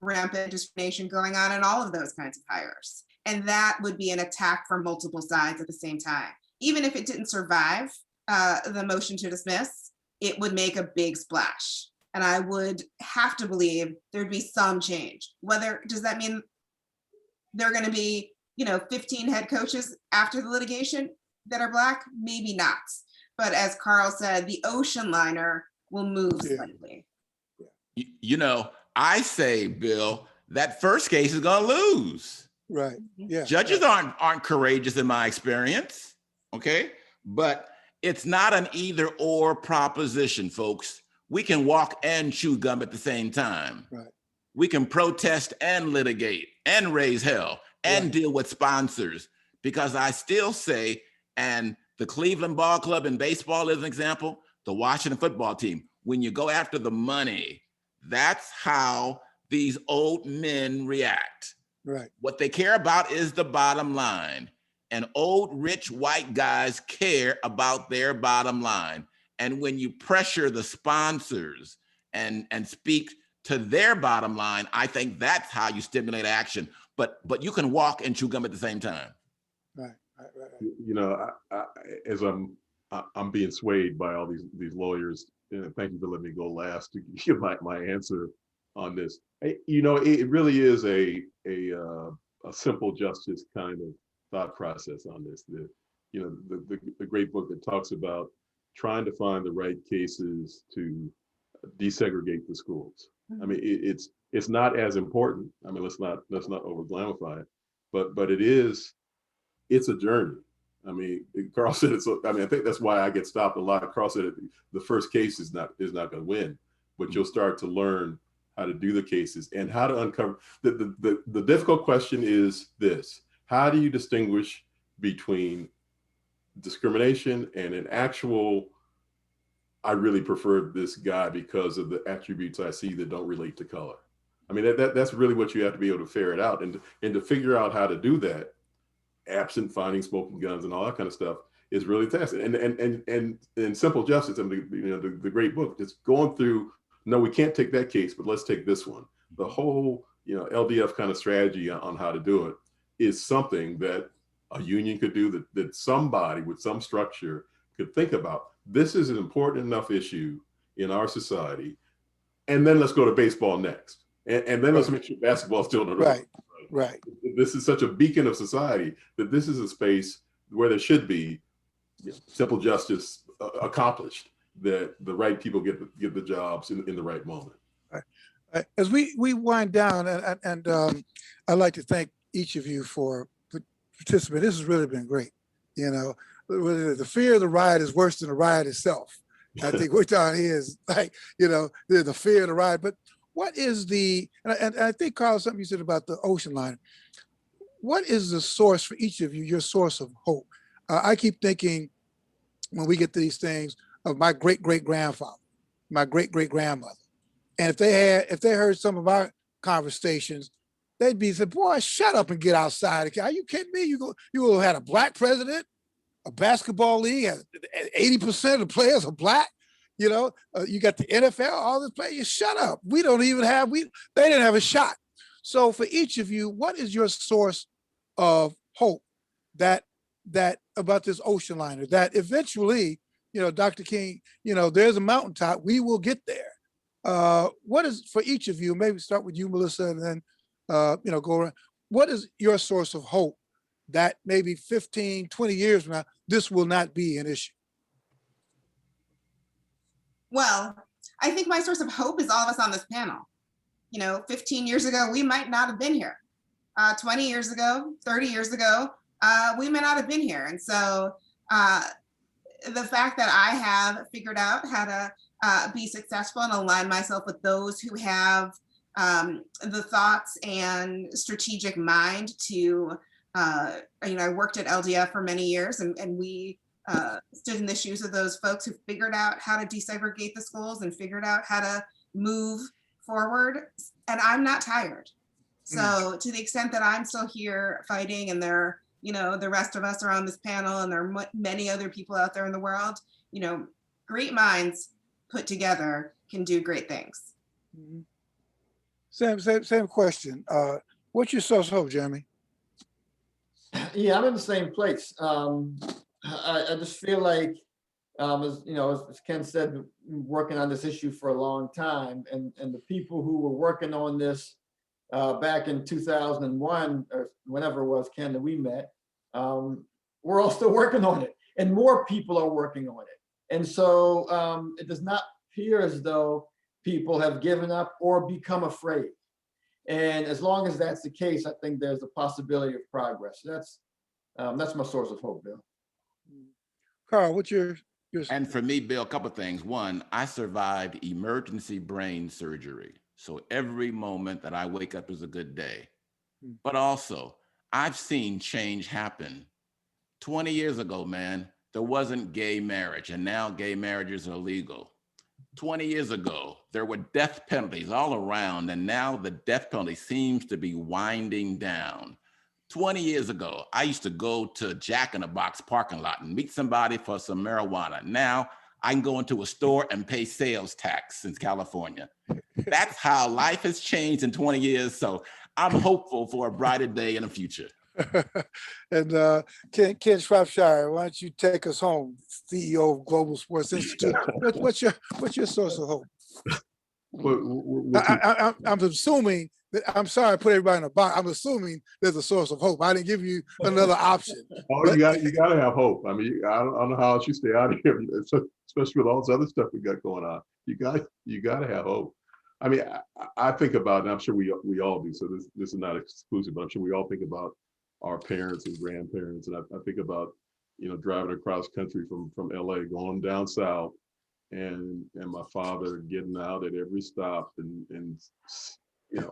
rampant discrimination going on in all of those kinds of hires. And that would be an attack from multiple sides at the same time. Even if it didn't survive the motion to dismiss, it would make a big splash. And I would have to believe there'd be some change. Whether, does that mean there are going to be, you know, 15 head coaches after the litigation that are Black? Maybe not. But as Carl said, the ocean liner will move slightly. You know, I say, Bill, that first case is going to lose. Right. Yeah. Judges aren't courageous in my experience. Okay. But it's not an either or proposition, folks. We can walk and chew gum at the same time. Right. We can protest and litigate and raise hell and deal with sponsors, because I still say, and the Cleveland Ball Club in baseball is an example, the Washington football team, when you go after the money, that's how these old men react. Right. What they care about is the bottom line. And old rich white guys care about their bottom line. And when you pressure the sponsors and speak to their bottom line, I think that's how you stimulate action. But you can walk and chew gum at the same time. Right. You know, as I'm being swayed by all these lawyers. Thank you for letting me go last to give my answer on this. You know, it really is a simple justice kind of thought process on this. The great book that talks about trying to find the right cases to desegregate the schools. I mean, it's not as important. I mean, let's not over glamify it, but it's a journey. I mean, Carl said it. So, I mean, I think that's why I get stopped a lot. Carl said the first case is not going to win, but you'll start to learn how to do the cases and how to uncover. The difficult question is this: how do you distinguish between discrimination and an actual, I really prefer this guy because of the attributes I see that don't relate to color? I mean, that's really what you have to be able to ferret out, and to figure out how to do that, absent finding smoking guns and all that kind of stuff, is really tested. And Simple Justice, I mean, you know, the great book, just going through, no, we can't take that case, but let's take this one. The whole, you know, LDF kind of strategy on how to do it is something that a union could do, that somebody with some structure could think about. This is an important enough issue in our society. And then let's go to baseball next. And then let's make sure basketball still in the room. Right. This is such a beacon of society that this is a space where there should be simple justice accomplished, that the right people get the jobs in the right moment. Right. As we wind down, and I'd like to thank each of you for participating. This has really been great. You know, the fear of the riot is worse than the riot itself. I think we're down here is like, you know, the fear of the riot. But what is and I think, Carl, something you said about the ocean line. What is the source for each of you, your source of hope? I keep thinking when we get to these things of my great-great-grandfather, my great-great-grandmother. And if they heard some of our conversations, they'd be saying, boy, shut up and get outside. Are you kidding me? You had a black president, a basketball league, 80% of the players are black. You know, you got the NFL, all the players, shut up. They didn't have a shot. So for each of you, what is your source of hope that about this ocean liner, that eventually, Dr. King, there's a mountaintop, we will get there. What is, for each of you, maybe start with you, Melissa, and then, go around. What is your source of hope that maybe 15, 20 years from now, this will not be an issue? Well, I think my source of hope is all of us on this panel. 15 years ago, we might not have been here. 20 years ago, 30 years ago, we may not have been here. And so the fact that I have figured out how to be successful and align myself with those who have the thoughts and strategic mind to, I worked at LDF for many years, and we stood in the shoes of those folks who figured out how to desegregate the schools and figured out how to move forward. And I'm not tired. So to the extent that I'm still here fighting, and there, the rest of us are on this panel, and there are many other people out there in the world, great minds put together can do great things. Same question. What's your source of hope, Jeremi? Yeah, I'm in the same place. I just feel like, as Ken said, working on this issue for a long time, and the people who were working on this back in 2001 or whenever it was, Ken, that we met, we're all still working on it, and more people are working on it. And so it does not appear as though people have given up or become afraid. And as long as that's the case, I think there's a possibility of progress. That's my source of hope, Bill. Carl, what's your? And for me, Bill, a couple of things. One, I survived emergency brain surgery. So every moment that I wake up is a good day. But also, I've seen change happen. 20 years ago, man, there wasn't gay marriage, and now gay marriages are legal. 20 years ago, there were death penalties all around, and now the death penalty seems to be winding down. 20 years ago, I used to go to Jack in the Box parking lot and meet somebody for some marijuana. Now I can go into a store and pay sales tax in California. That's how life has changed in 20 years. So I'm hopeful for a brighter day in the future. And Ken Shropshire, why don't you take us home, CEO of Global Sports Institute? What's your source of hope? I'm assuming that, I'm sorry I put everybody in a box. I'm assuming there's a source of hope. I didn't give you another option. Oh, you got to have hope. I mean, I don't know how else you stay out of here, especially with all this other stuff we got going on. You got to have hope. I mean, I think about, and I'm sure we all do. So this is not exclusive, but I'm sure we all think about our parents and grandparents, and I think about driving across country from LA, going down south, and my father getting out at every stop, and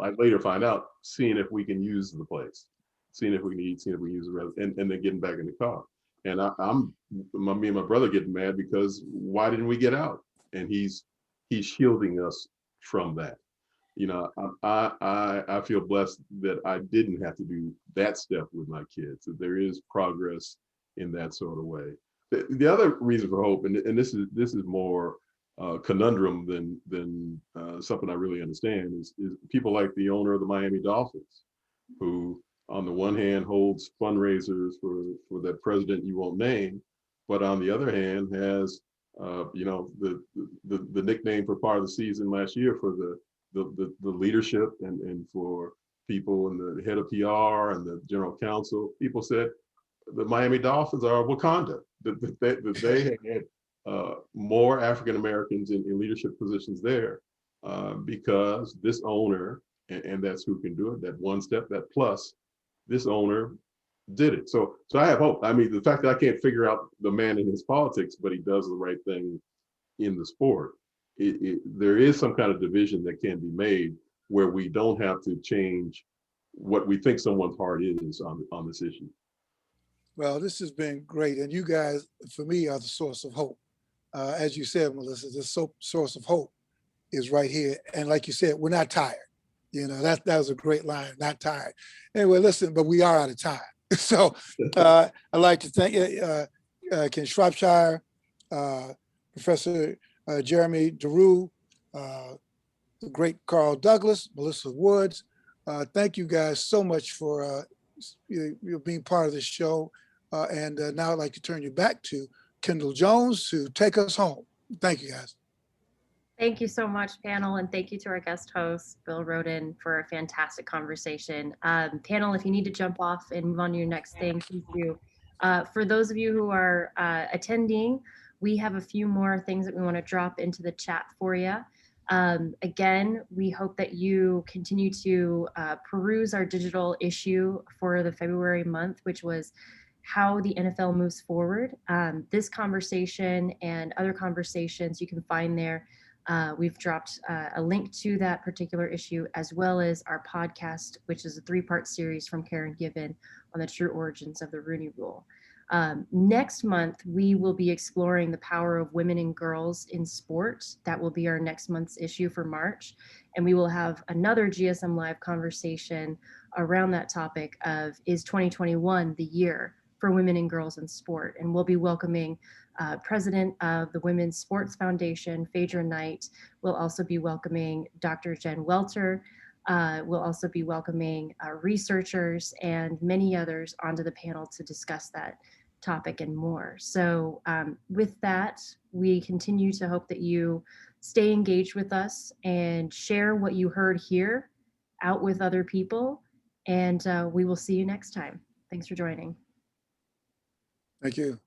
I later find out, seeing if we can use the place, seeing if we can eat, seeing if we can use the rest, and then getting back in the car. And me and my brother getting mad because why didn't we get out? And he's shielding us from that. I feel blessed that I didn't have to do that step with my kids. That there is progress in that sort of way. The other reason for hope, and this is more conundrum than something I really understand, is people like the owner of the Miami Dolphins, who on the one hand holds fundraisers for that president you won't name, but on the other hand has the nickname for part of the season last year for the leadership and for people and the head of PR and the general counsel. People said the Miami Dolphins are Wakanda, that they had more African Americans in leadership positions there because this owner, and that's who can do it, that one step, that plus, this owner did it. So I have hope. I mean, the fact that I can't figure out the man in his politics, but he does the right thing in the sport. There is some kind of division that can be made where we don't have to change what we think someone's heart is on this issue. Well, this has been great. And you guys, for me, are the source of hope. As you said, Melissa, the source of hope is right here. And like you said, we're not tired. You know, that was a great line, not tired. Anyway, listen, but we are out of time. So I'd like to thank Ken Shropshire, Professor Jeremi, Duru, the great Carl Douglas, Melissa Woods. Thank you guys so much for you being part of this show. And now I'd like to turn you back to Kendall Jones to take us home. Thank you, guys. Thank you so much, panel, and thank you to our guest host, Bill Rhoden, for a fantastic conversation. Panel, if you need to jump off and move on to your next thing, please do. For those of you who are attending, we have a few more things that we want to drop into the chat for you. Again, we hope that you continue to peruse our digital issue for the February month, which was how the NFL moves forward. This conversation and other conversations you can find there. We've dropped a link to that particular issue, as well as our podcast, which is a 3-part series from Karen Given on the true origins of the Rooney Rule. Next month, we will be exploring the power of women and girls in sport. That will be our next month's issue for March. And we will have another GSM Live conversation around that topic of, is 2021 the year for women and girls in sport? And we'll be welcoming President of the Women's Sports Foundation, Phaedra Knight. We'll also be welcoming Dr. Jen Welter. We'll also be welcoming researchers and many others onto the panel to discuss that topic and more. So with that, we continue to hope that you stay engaged with us and share what you heard here out with other people. And we will see you next time. Thanks for joining. Thank you.